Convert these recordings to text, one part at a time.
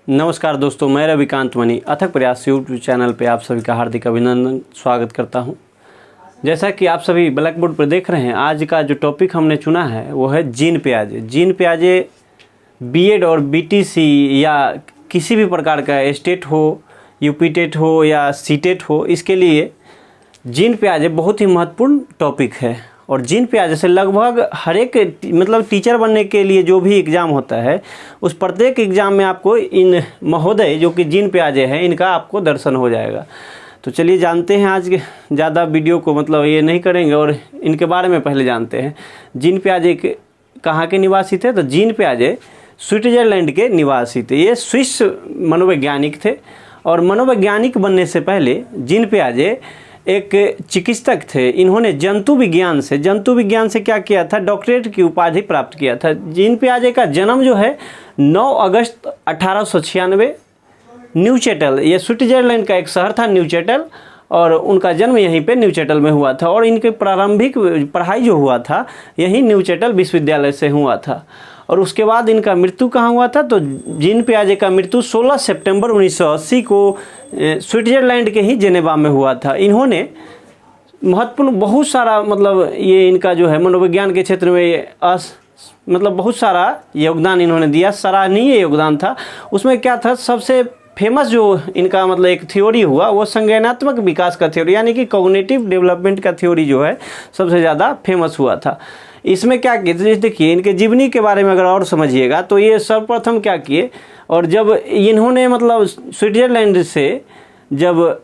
नमस्कार दोस्तों, मैं रविकांत मनी अथक प्रयास यूट्यूब चैनल पे आप सभी का हार्दिक अभिनंदन स्वागत करता हूं। जैसा कि आप सभी ब्लैक बोर्ड पर देख रहे हैं, आज का जो टॉपिक हमने चुना है वो है जीन प्याजे। जीन प्याजे बीएड और बीटीसी या किसी भी प्रकार का स्टेट हो, यूपी टेट हो या सीटेट हो, इसके लिए जीन प्याजे बहुत ही महत्वपूर्ण टॉपिक है। और जीन प्याजे से लगभग हर एक टीचर बनने के लिए जो भी एग्ज़ाम होता है, उस प्रत्येक एग्ज़ाम में आपको इन महोदय जो कि जीन प्याजे हैं, इनका आपको दर्शन हो जाएगा। तो चलिए जानते हैं, आज ज़्यादा वीडियो को ये नहीं करेंगे और इनके बारे में पहले जानते हैं। जीन प्याजे कहाँ के निवासी थे? तो जीन प्याजे स्विट्ज़रलैंड के निवासी थे। ये स्विस मनोवैज्ञानिक थे और मनोवैज्ञानिक बनने से पहले जीन प्याजे एक चिकित्सक थे। इन्होंने जंतु विज्ञान से क्या किया था? डॉक्टरेट की उपाधि प्राप्त किया था। जीन प्याजे का जन्म जो है 9 अगस्त 1896 न्यूचैटल, ये स्विट्ज़रलैंड का एक शहर था न्यूचैटल, और उनका जन्म यहीं पे न्यूचैटल में हुआ था। और इनकी प्रारंभिक पढ़ाई जो हुआ था यहीं न्यूचैटल विश्वविद्यालय से हुआ था। और उसके बाद इनका मृत्यु कहाँ हुआ था? तो जीन प्याजे का मृत्यु 16 सितंबर 1980 को स्विट्ज़रलैंड के ही जेनेवा में हुआ था। इन्होंने महत्वपूर्ण बहुत सारा ये इनका जो है मनोविज्ञान के क्षेत्र में बहुत सारा योगदान इन्होंने दिया, सराहनीय योगदान था। उसमें क्या था, सबसे फेमस जो इनका एक थ्योरी हुआ वो संज्ञानात्मक विकास का थ्योरी, यानी कि कॉग्निटिव डेवलपमेंट का थ्योरी जो है सबसे ज़्यादा फेमस हुआ था। इसमें क्या किए थे, देखिए इनके जीवनी के बारे में अगर और समझिएगा तो ये सर्वप्रथम क्या किए, और जब इन्होंने स्विट्ज़रलैंड से जब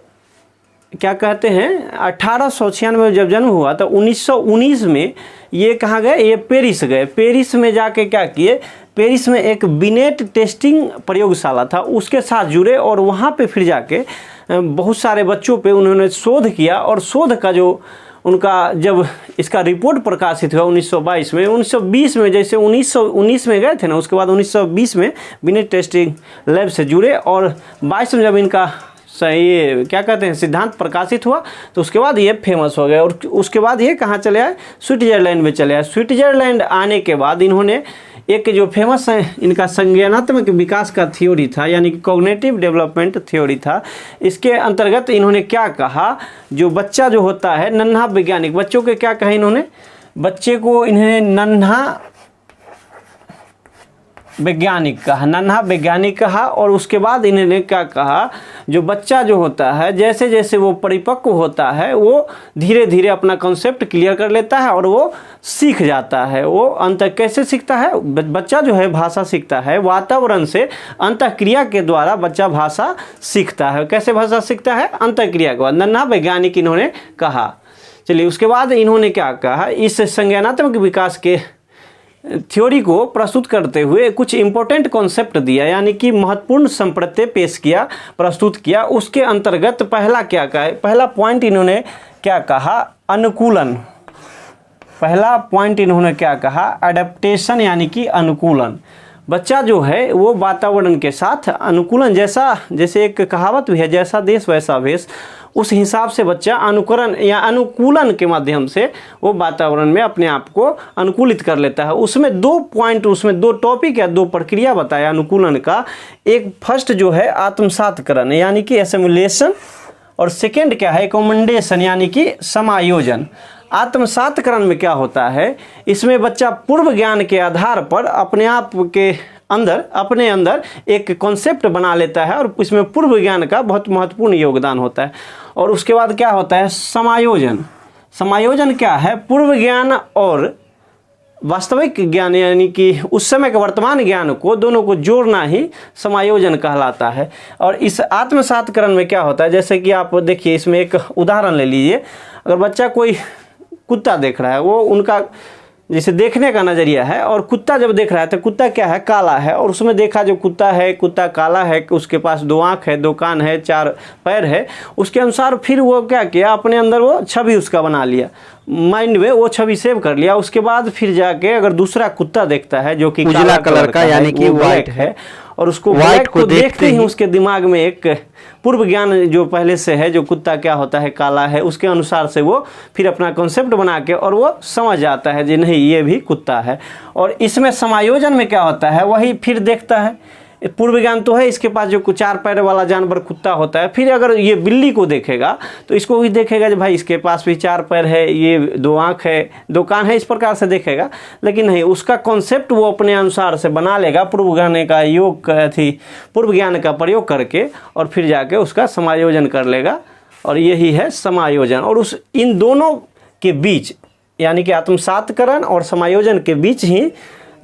क्या कहते हैं 1896 में जब जन्म हुआ तो 1919 में ये कहाँ गए? ये पेरिस गए। पेरिस में जाके क्या किए, पेरिस में एक बिनेट टेस्टिंग प्रयोगशाला था, उसके साथ जुड़े और वहाँ पे फिर जाके बहुत सारे बच्चों पे उन्होंने शोध किया। और शोध का जो उनका जब इसका रिपोर्ट प्रकाशित हुआ 1922 में, 1920 में जैसे 1919 में गए थे ना, उसके बाद 1920 में बिनेट टेस्टिंग लैब से जुड़े और 22 में जब इनका ये क्या कहते हैं सिद्धांत प्रकाशित हुआ तो उसके बाद ये फेमस हो गए। और उसके बाद ये कहाँ चले आए? स्विट्ज़रलैंड में चले आए। स्विट्ज़रलैंड आने के बाद इन्होंने एक जो फेमस है इनका संज्ञानात्मक विकास का थ्योरी था, यानी कि कॉग्निटिव डेवलपमेंट थ्योरी था। इसके अंतर्गत इन्होंने क्या कहा, जो बच्चा जो होता है नन्हा वैज्ञानिक, बच्चों के क्या कहा इन्होंने? बच्चे को इन्हें नन्हा वैज्ञानिक कहा। और उसके बाद इन्होंने क्या कहा, जो बच्चा जो होता है जैसे जैसे वो परिपक्व होता है वो धीरे धीरे अपना कॉन्सेप्ट क्लियर कर लेता है और वो सीख जाता है। वो कैसे सीखता है? बच्चा जो है भाषा सीखता है वातावरण से, अंतःक्रिया के द्वारा बच्चा भाषा सीखता है। कैसे भाषा सीखता है? अंतःक्रिया के बाद। नन्हा वैज्ञानिक इन्होंने कहा। चलिए उसके बाद इन्होंने क्या कहा, इस संज्ञानात्मक विकास के थ्योरी को प्रस्तुत करते हुए कुछ इम्पोर्टेंट कॉन्सेप्ट दिया, यानी कि महत्वपूर्ण संप्रत्यय पेश किया, प्रस्तुत किया। उसके अंतर्गत पहला क्या कहा, पहला पॉइंट इन्होंने क्या कहा? अनुकूलन। पहला पॉइंट इन्होंने क्या कहा? एडेप्टेशन, यानी कि अनुकूलन। बच्चा जो है वो वातावरण के साथ अनुकूलन, जैसे एक कहावत भी है, जैसा देश वैसा भेष, उस हिसाब से बच्चा अनुकरण या अनुकूलन के माध्यम से वो वातावरण में अपने आप को अनुकूलित कर लेता है। उसमें 2 पॉइंट, उसमें 2 टॉपिक या 2 प्रक्रिया बताया अनुकूलन का। एक फर्स्ट जो है आत्मसातकरण, यानी कि एसिमुलेशन, और सेकेंड क्या है? एकोमोडेशन, यानी कि समायोजन। आत्मसातकरण में क्या होता है, इसमें बच्चा पूर्व ज्ञान के आधार पर अपने अंदर एक कॉन्सेप्ट बना लेता है और इसमें पूर्व ज्ञान का बहुत महत्वपूर्ण योगदान होता है। और उसके बाद क्या होता है? समायोजन। समायोजन क्या है? पूर्व ज्ञान और वास्तविक ज्ञान, यानी कि उस समय के वर्तमान ज्ञान को, दोनों को जोड़ना ही समायोजन कहलाता है। और इस आत्मसातकरण में क्या होता है, जैसे कि आप देखिए, इसमें एक उदाहरण ले लीजिए। अगर बच्चा कोई कुत्ता देख रहा है, वो उनका जैसे देखने का नज़रिया है, और कुत्ता जब देख रहा है तो कुत्ता क्या है? काला है। और उसमें देखा जो कुत्ता है, कुत्ता काला है, उसके पास 2 आँख है, 2 कान है, 4 पैर है। उसके अनुसार फिर वो क्या किया, अपने अंदर वो छवि उसका बना लिया, माइंड में वो छवि सेव कर लिया। उसके बाद फिर जाके अगर दूसरा कुत्ता देखता है जो कि उजला कलर का, यानी कि व्हाइट है, और उसको व्हाइट को देखते ही उसके दिमाग में एक पूर्व ज्ञान जो पहले से है, जो कुत्ता क्या होता है, काला है, उसके अनुसार से वो फिर अपना कॉन्सेप्ट बना के और वो समझ जाता है जी नहीं ये भी कुत्ता है। और इसमें समायोजन में क्या होता है, वही फिर देखता है पूर्व ज्ञान तो है, इसके पास जो चार पैर वाला जानवर कुत्ता होता है, फिर अगर ये बिल्ली को देखेगा तो इसको भी देखेगा कि भाई इसके पास भी चार पैर है, ये दो आँख है, दो कान है, इस प्रकार से देखेगा। लेकिन नहीं, उसका कॉन्सेप्ट वो अपने अनुसार से बना लेगा पूर्व ज्ञान का पूर्व ज्ञान का प्रयोग करके, और फिर जाके उसका समायोजन कर लेगा, और यही है समायोजन। और इन दोनों के बीच यानी कि आत्मसातकरण और समायोजन के बीच ही,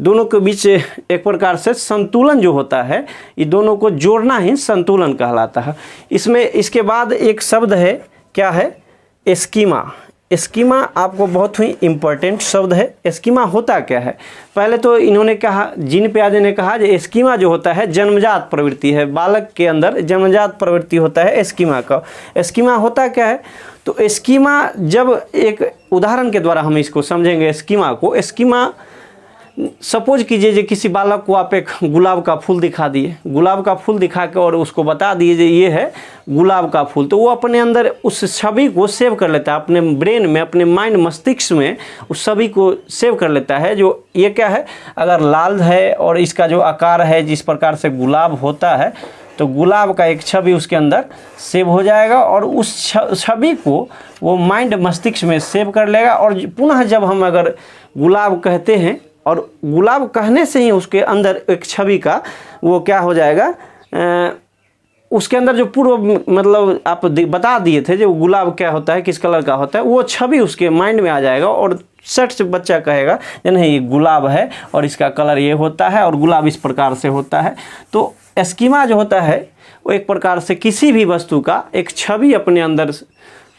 दोनों के बीच एक प्रकार से संतुलन जो होता है, ये दोनों को जोड़ना ही संतुलन कहलाता है। इसके बाद एक शब्द है, क्या है? एस्कीमा। एस्कीमा आपको बहुत ही इम्पोर्टेंट शब्द है। एस्कीमा होता क्या है? पहले तो इन्होंने कहा, जीन पियाजे ने कहा कि एस्कीमा जो होता है जन्मजात प्रवृत्ति है, बालक के अंदर जन्मजात प्रवृत्ति होता है एस्कीमा का। एस्कीमा होता क्या है? तो एस्कीमा, जब एक उदाहरण के द्वारा हम इसको समझेंगे एस्कीमा को। एस्कीमा, सपोज कीजिए कि किसी बालक को आप एक गुलाब का फूल दिखा दिए, गुलाब का फूल दिखा के और उसको बता दिए कि ये है गुलाब का फूल, तो वो अपने अंदर उस छवि को सेव कर लेता है, अपने ब्रेन में, अपने माइंड, मस्तिष्क में उस छवि को सेव कर लेता है। जो ये क्या है, अगर लाल है और इसका जो आकार है जिस प्रकार से गुलाब होता है, तो गुलाब का एक छवि उसके अंदर सेव हो जाएगा, और उस छवि को वो माइंड, मस्तिष्क में सेव कर लेगा। और पुनः जब हम अगर गुलाब कहते हैं, और गुलाब कहने से ही उसके अंदर एक छवि का वो क्या हो जाएगा, उसके अंदर जो पूर्व मतलब आप बता दिए थे जो गुलाब क्या होता है, किस कलर का होता है, वो छवि उसके माइंड में आ जाएगा, और सट से बच्चा कहेगा नहीं ये गुलाब है और इसका कलर ये होता है और गुलाब इस प्रकार से होता है। तो एस्कीमा जो होता है वो एक प्रकार से किसी भी वस्तु का एक छवि अपने अंदर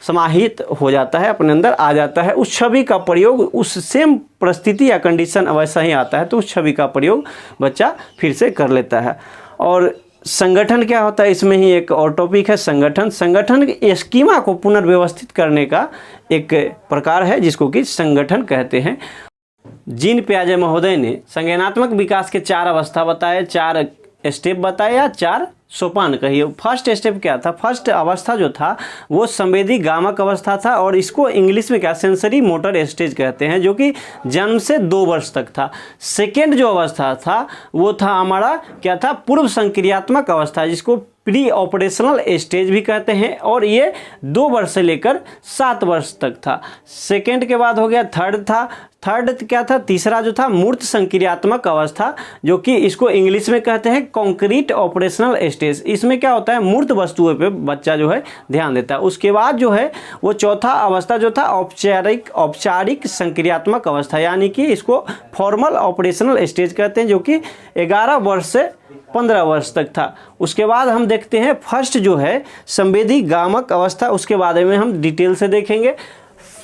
समाहित हो जाता है, अपने अंदर आ जाता है। उस छवि का प्रयोग उस सेम परिस्थिति या कंडीशन वैसा ही आता है, तो उस छवि का प्रयोग बच्चा फिर से कर लेता है। और संगठन क्या होता है, इसमें ही एक और टॉपिक है संगठन। संगठन एस्कीमा को पुनर्व्यवस्थित करने का एक प्रकार है जिसको कि संगठन कहते हैं। जीन पियाजे महोदय ने संज्ञानात्मक विकास के 4 अवस्था बताए, 4 स्टेप बताए, या 4 सोपान कहिए। फर्स्ट स्टेप क्या था? फर्स्ट अवस्था जो था वो संवेदी गामक अवस्था था, और इसको इंग्लिश में क्या, सेंसरी मोटर स्टेज कहते हैं, जो कि जन्म से 2 वर्ष तक था। सेकेंड जो अवस्था था वो था हमारा क्या था, पूर्व संक्रियात्मक अवस्था, जिसको प्री ऑपरेशनल स्टेज भी कहते हैं, और ये 2 वर्ष से लेकर 7 वर्ष तक था। सेकेंड के बाद हो गया थर्ड था। थर्ड क्या था? तीसरा जो था मूर्त संक्रियात्मक अवस्था, जो कि इसको इंग्लिश में कहते हैं कॉन्क्रीट ऑपरेशनल स्टेज। इसमें क्या होता है, मूर्त वस्तुओं पे बच्चा जो है ध्यान देता है। उसके बाद जो है वो चौथा अवस्था जो था औपचारिक संक्रियात्मक अवस्था, यानी कि इसको फॉर्मल ऑपरेशनल स्टेज कहते हैं, जो कि 11 वर्ष से 15 वर्ष तक था। उसके बाद हम देखते हैं फर्स्ट जो है संवेदी गामक अवस्था, उसके बारे में हम डिटेल से देखेंगे।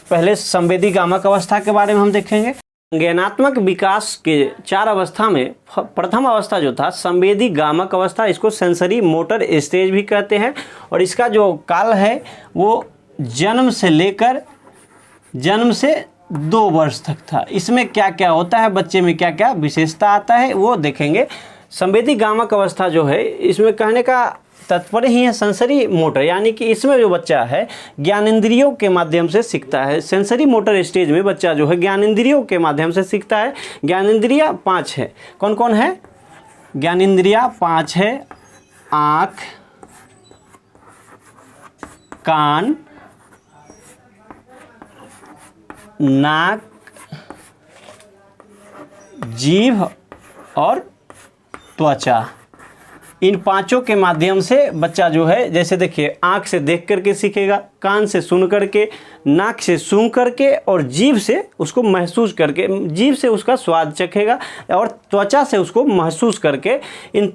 पहले संवेदी गामक अवस्था के बारे में हम देखेंगे। संज्ञानात्मक विकास के 4 अवस्था में प्रथम अवस्था जो था संवेदी गामक अवस्था, इसको सेंसरी मोटर स्टेज भी कहते हैं, और इसका जो काल है वो जन्म से 2 वर्ष तक था। इसमें क्या क्या होता है, बच्चे में क्या क्या विशेषता आता है वो देखेंगे। संवेदी गामक अवस्था जो है, इसमें कहने का तात्पर्य ही है सेंसरी मोटर, यानी कि इसमें जो बच्चा है ज्ञानेंद्रियों के माध्यम से सीखता है। सेंसरी मोटर स्टेज में बच्चा जो है ज्ञानेंद्रियों के माध्यम से सीखता है। ज्ञानेंद्रियाँ 5 है। कौन कौन है? ज्ञानेंद्रियाँ 5 है। आँख, कान, नाक, जीभ और त्वचा। इन 5 के माध्यम से बच्चा जो है, जैसे देखिए, आँख से देख करके सीखेगा, कान से सुन करके, नाक से सूंघ करके, और जीभ से उसको महसूस करके, जीभ से उसका स्वाद चखेगा, और त्वचा से उसको महसूस करके, इन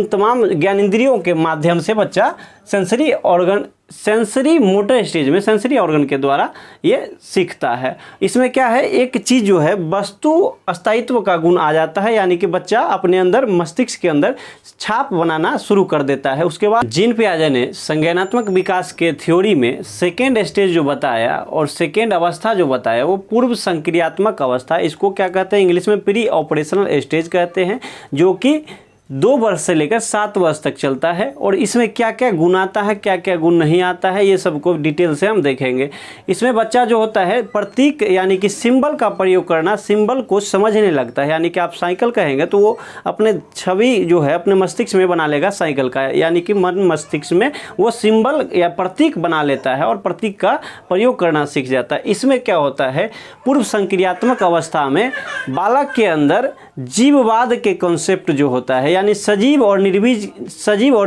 तमाम ज्ञानेंद्रियों के माध्यम से बच्चा सेंसरी मोटर स्टेज में सेंसरी ऑर्गन के द्वारा ये सीखता है। इसमें क्या है, एक चीज़ जो है वस्तु स्थायित्व का गुण आ जाता है, यानी कि बच्चा अपने अंदर, मस्तिष्क के अंदर छाप बनाना शुरू कर देता है। उसके बाद जीन पियाजे ने संज्ञानात्मक विकास के थ्योरी में सेकेंड स्टेज जो बताया और सेकेंड अवस्था जो बताया वो पूर्व संक्रियात्मक अवस्था, इसको क्या कहते हैं, इंग्लिश में प्री ऑपरेशनल स्टेज कहते हैं, जो कि 2 वर्ष से लेकर 7 वर्ष तक चलता है। और इसमें क्या क्या गुण आता है, क्या क्या गुण नहीं आता है, ये सब को डिटेल से हम देखेंगे। इसमें बच्चा जो होता है प्रतीक यानी कि सिंबल का प्रयोग करना, सिंबल को समझने लगता है। यानी कि आप साइकिल कहेंगे तो वो अपने छवि जो है अपने मस्तिष्क में बना लेगा साइकिल का, यानी कि मन मस्तिष्क में वो सिंबल या प्रतीक बना लेता है और प्रतीक का प्रयोग करना सीख जाता है। इसमें क्या होता है, पूर्व संक्रियात्मक अवस्था में बालक के अंदर जीववाद के कॉन्सेप्ट जो होता है, यानी सजीव और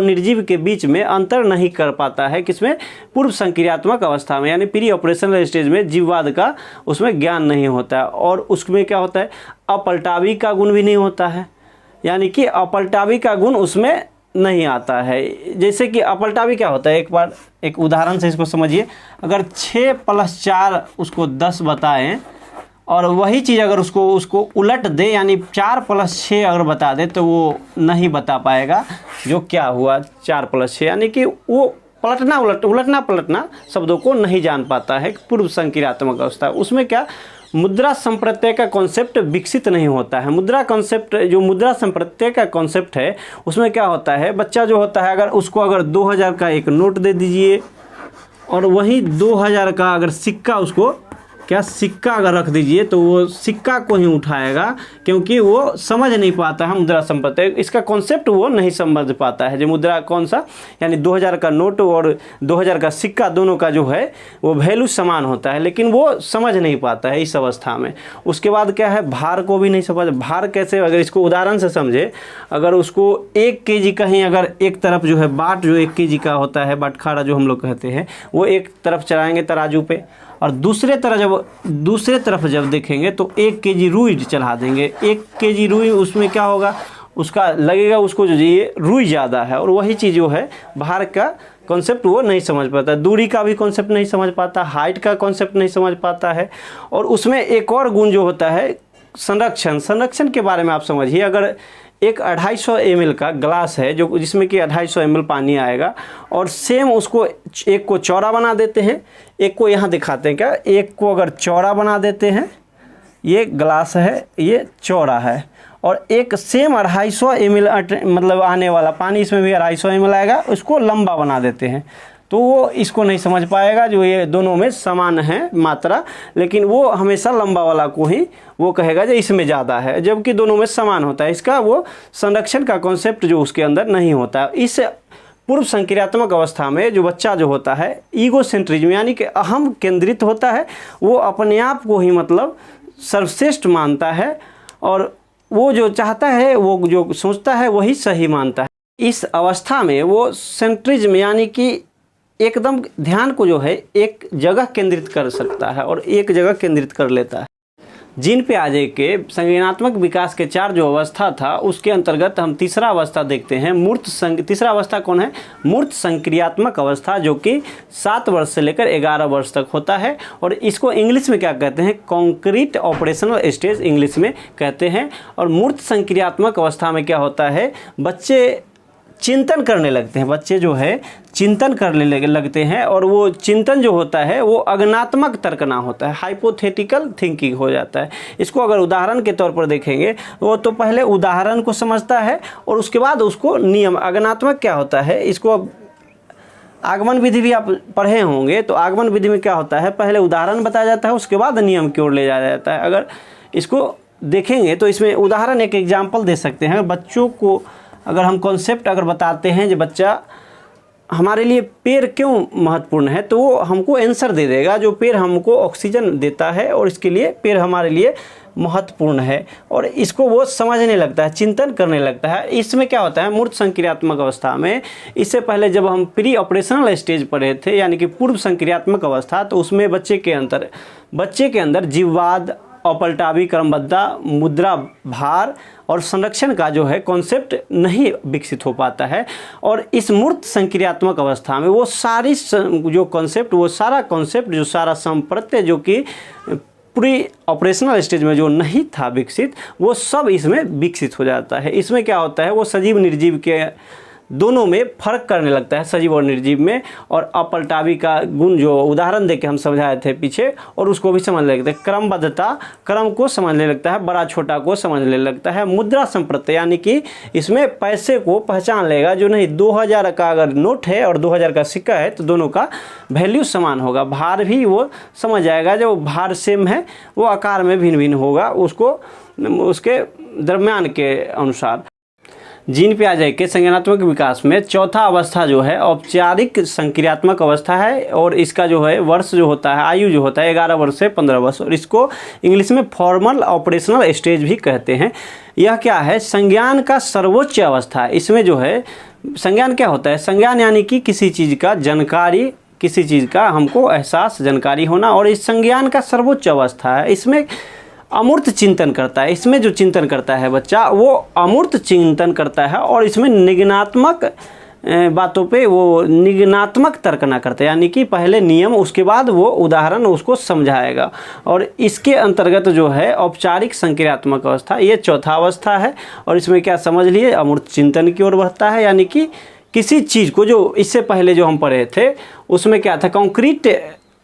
निर्जीव के बीच में अंतर नहीं कर पाता है। किसमें, पूर्व संक्रियात्मक अवस्था में, यानी प्री ऑपरेशनल स्टेज में जीववाद का उसमें ज्ञान नहीं होता है। और उसमें क्या होता है, अपलटावी का गुण भी नहीं होता है, यानी कि अपलटावी का गुण उसमें नहीं आता है। जैसे कि अपलटावी क्या होता है, एक बार एक उदाहरण से इसको समझिए। अगर 6 + 4 उसको 10 बताएं और वही चीज़ अगर उसको उलट दे, यानी 4 + 6 अगर बता दे तो वो नहीं बता पाएगा जो क्या हुआ 4 + 6, यानी कि वो उलटना पलटना शब्दों को नहीं जान पाता है। पूर्व संक्रियात्मक अवस्था, उसमें क्या, मुद्रा संप्रत्यय का कॉन्सेप्ट विकसित नहीं होता है। मुद्रा संप्रत्यय का कॉन्सेप्ट है, उसमें क्या होता है, बच्चा जो होता है अगर 2000 का एक नोट दे दीजिए और वही 2000 का अगर सिक्का अगर रख दीजिए तो वो सिक्का को ही उठाएगा, क्योंकि वो समझ नहीं पाता है मुद्रा संप्रत्यय, इसका कॉन्सेप्ट वो नहीं समझ पाता है। जो मुद्रा कौन सा, यानी 2000 का नोट और 2000 का सिक्का, दोनों का जो है वो वैल्यू समान होता है, लेकिन वो समझ नहीं पाता है इस अवस्था में। उसके बाद क्या है, भार को भी नहीं समझ। भार कैसे, अगर इसको उदाहरण से समझे, अगर उसको 1 kg कहीं अगर एक तरफ जो है बाट जो 1 kg का होता है, बाटखारा जो हम लोग कहते हैं, वो एक तरफ चलाएंगे तराजू पे, और दूसरे तरफ जब देखेंगे तो 1 kg रुई चढ़ा देंगे। 1 kg रुई, उसमें क्या होगा, उसका लगेगा उसको जो ये रुई ज़्यादा है। और वही चीज़ जो है भार का कॉन्सेप्ट वो नहीं समझ पाता, दूरी का भी कॉन्सेप्ट नहीं समझ पाता, हाइट का कॉन्सेप्ट नहीं समझ पाता है। और उसमें एक और गुण जो होता है संरक्षण के बारे में आप समझिए। अगर एक 250 ml का ग्लास है जो जिसमें कि 250 ml पानी आएगा, और सेम उसको एक को चौड़ा बना देते हैं, एक को यहाँ दिखाते हैं क्या, एक को अगर चौड़ा बना देते हैं, ये ग्लास है ये चौड़ा है, और एक सेम 250 ml मतलब आने वाला पानी, इसमें भी 250 ml आएगा, उसको लंबा बना देते हैं, तो वो इसको नहीं समझ पाएगा जो ये दोनों में समान है मात्रा, लेकिन वो हमेशा लंबा वाला को ही वो कहेगा जो इसमें ज़्यादा है, जबकि दोनों में समान होता है। इसका वो संरक्षण का कॉन्सेप्ट जो उसके अंदर नहीं होता है। इस पूर्व संक्रियात्मक अवस्था में जो बच्चा जो होता है ईगोसेंट्रिज्म, यानी कि अहम केंद्रित होता है, वो अपने आप को ही मतलब सर्वश्रेष्ठ मानता है, और वो जो चाहता है, वो जो सोचता है वही सही मानता है। इस अवस्था में वो सेंट्रिज्म यानी कि एकदम ध्यान को जो है एक जगह केंद्रित कर सकता है और एक जगह केंद्रित कर लेता है। जीन पियाजे के संज्ञानात्मक विकास के 4 जो अवस्था था, उसके अंतर्गत हम तीसरा अवस्था देखते हैं। तीसरा अवस्था कौन है, मूर्त संक्रियात्मक अवस्था, जो कि 7 वर्ष से लेकर 11 वर्ष तक होता है। और इसको इंग्लिश में क्या कहते हैं, कॉन्क्रीट ऑपरेशनल स्टेज इंग्लिश में कहते हैं। और मूर्त संक्रियात्मक अवस्था में क्या होता है, बच्चे चिंतन करने लगते हैं, बच्चे जो है चिंतन करने लगते हैं, और वो चिंतन जो होता है वो अज्ञानात्मक तर्कना होता है, हाइपोथेटिकल थिंकिंग हो जाता है। इसको अगर उदाहरण के तौर पर देखेंगे, वो तो पहले उदाहरण को समझता है और उसके बाद उसको नियम, अज्ञानात्मक क्या होता है, इसको आगमन विधि भी आप पढ़े होंगे, तो आगमन विधि में क्या होता है, पहले उदाहरण बताया जाता है, उसके बाद नियम की ओर ले जाया जाता है। अगर इसको देखेंगे तो इसमें उदाहरण एक एग्जाम्पल दे सकते हैं। बच्चों को अगर हम कॉन्सेप्ट अगर बताते हैं जो बच्चा हमारे लिए पेड़ क्यों महत्वपूर्ण है, तो वो हमको आंसर दे देगा, जो पेड़ हमको ऑक्सीजन देता है और इसके लिए पेड़ हमारे लिए महत्वपूर्ण है, और इसको वो समझने लगता है, चिंतन करने लगता है। इसमें क्या होता है, मूर्त संक्रियात्मक अवस्था में, इससे पहले जब हम प्री ऑपरेशनल स्टेज पढ़े थे, यानी कि पूर्व संक्रियात्मक अवस्था, तो उसमें बच्चे के अंदर जीववाद, अपलटावी, क्रमबद्धता, मुद्रा, भार और संरक्षण का जो है कॉन्सेप्ट नहीं विकसित हो पाता है। और इस मूर्त संक्रियात्मक अवस्था में वो सारी जो कॉन्सेप्ट, वो सारा कॉन्सेप्ट, जो सारा संप्रत्यय जो कि प्री ऑपरेशनल स्टेज में जो नहीं था विकसित, वो सब इसमें विकसित हो जाता है। इसमें क्या होता है, वो सजीव निर्जीव के दोनों में फर्क करने लगता है, सजीव और निर्जीव में। और अपलटावी का गुण जो उदाहरण देके हम समझाए थे पीछे, और उसको भी समझने लगता है। क्रमबद्धता, क्रम को समझने लगता है, बड़ा छोटा को समझने लगता है। मुद्रा संप्रत्य यानी कि इसमें पैसे को पहचान लेगा, जो नहीं 2000 का अगर नोट है और 2000 का सिक्का है तो दोनों का वैल्यू समान होगा। भार भी वो समझ जाएगा, जो भार सेम है वो आकार में भिन्न भिन्न होगा, उसको उसके दरम्यान के अनुसार। जीन पियाजे के संज्ञानात्मक विकास में चौथा अवस्था जो है औपचारिक संक्रियात्मक अवस्था है, और इसका जो है वर्ष जो होता है, आयु जो होता है 11 वर्ष से 15 वर्ष, और इसको इंग्लिश में फॉर्मल ऑपरेशनल स्टेज भी कहते हैं। यह क्या है? संज्ञान का सर्वोच्च अवस्था है। इसमें जो है संज्ञान क्या होता है? संज्ञान यानी कि किसी चीज़ का जानकारी, किसी चीज़ का हमको एहसास, जानकारी होना, और इस संज्ञान का सर्वोच्च अवस्था है। इसमें अमूर्त चिंतन करता है। इसमें जो चिंतन करता है बच्चा, वो अमूर्त चिंतन करता है, और इसमें निगनात्मक बातों पे वो निगनात्मक तर्क ना करता है, यानी कि पहले नियम उसके बाद वो उदाहरण उसको समझाएगा। और इसके अंतर्गत जो है औपचारिक संक्रियात्मक अवस्था, ये चौथा अवस्था है। और इसमें क्या समझ लिए? अमूर्त चिंतन की ओर बढ़ता है, यानी कि किसी चीज़ को, जो इससे पहले जो हम पढ़े थे उसमें क्या था, कॉन्क्रीट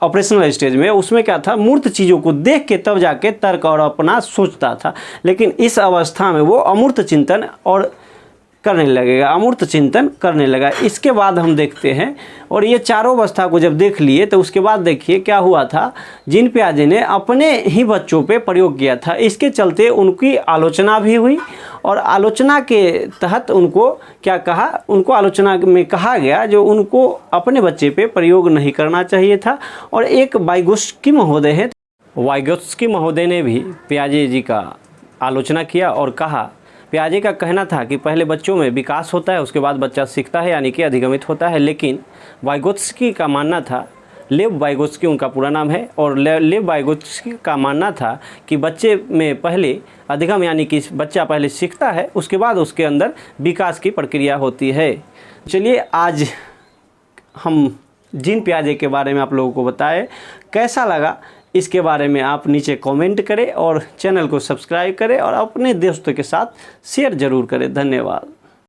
ऑपरेशनल स्टेज में उसमें क्या था, मूर्त चीज़ों को देख के तब जाके तर्क और अपना सोचता था। लेकिन इस अवस्था में वो अमूर्त चिंतन और करने लगेगा, अमूर्त चिंतन करने लगा। इसके बाद हम देखते हैं, और ये चारों अवस्था को जब देख लिए तो उसके बाद देखिए क्या हुआ था। जीन पियाजे ने अपने ही बच्चों पे प्रयोग किया था, इसके चलते उनकी आलोचना भी हुई, और आलोचना के तहत उनको क्या कहा, उनको आलोचना में कहा गया जो उनको अपने बच्चे पे प्रयोग नहीं करना चाहिए था। और एक वाइगोत्स्की महोदय है, वाइगोत्स्की महोदय ने भी पियाजे जी का आलोचना किया और कहा, पियाजे का कहना था कि पहले बच्चों में विकास होता है, उसके बाद बच्चा सीखता है, यानी कि अधिगमित होता है। लेकिन वाइगोत्स्की का मानना था, लेव वाइगोत्स्की उनका पूरा नाम है, और लेव वाइगोत्स्की का मानना था कि बच्चे में पहले अधिगम, यानी कि बच्चा पहले सीखता है, उसके बाद उसके अंदर विकास की प्रक्रिया होती है। चलिए आज हम जीन पियाजे के बारे में आप लोगों को बताए, कैसा लगा इसके बारे में आप नीचे कमेंट करें, और चैनल को सब्सक्राइब करें, और अपने दोस्तों के साथ शेयर ज़रूर करें। धन्यवाद।